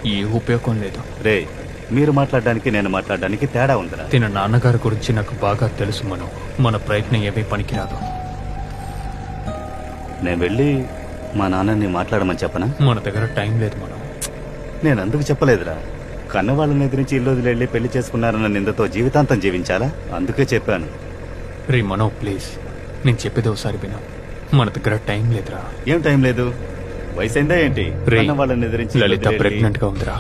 ఏ ఉపయోగం లేదు. రే, మీరు మాట్లాడడానికి నేను మాట్లాడడానికి తేడా ఉందిరా. తిన నాన్నగారి గురించి నాకు బాగా తెలుసు మనం. మన ప్రయత్నం ఏమీ పనికిరాదు. నేను వెళ్ళి మా నాన్నని మాట్లాడమని చెప్పనా? మన దగ్గర టైం లేదు మనం. నేను అందుకు చెప్పలేదురా. కన్నవాళ్ళని ఎదిరించి ఇల్లు వదిలి పెళ్లి చేసుకున్నారన్న నిందతో జీవితాంతం జీవించాలా? అందుకే చెప్పాను. రే మనో ప్లీజ్, నేను చెప్పేది ఒకసారి విను. మన దగ్గర టైం లేదురా. ఏం టైం లేదు? వయసైందా ఏంటి? రే, కన్నవాళ్ళని ఎదిరించి లలిత ప్రెగ్నెంట్ గా ఉందిరా.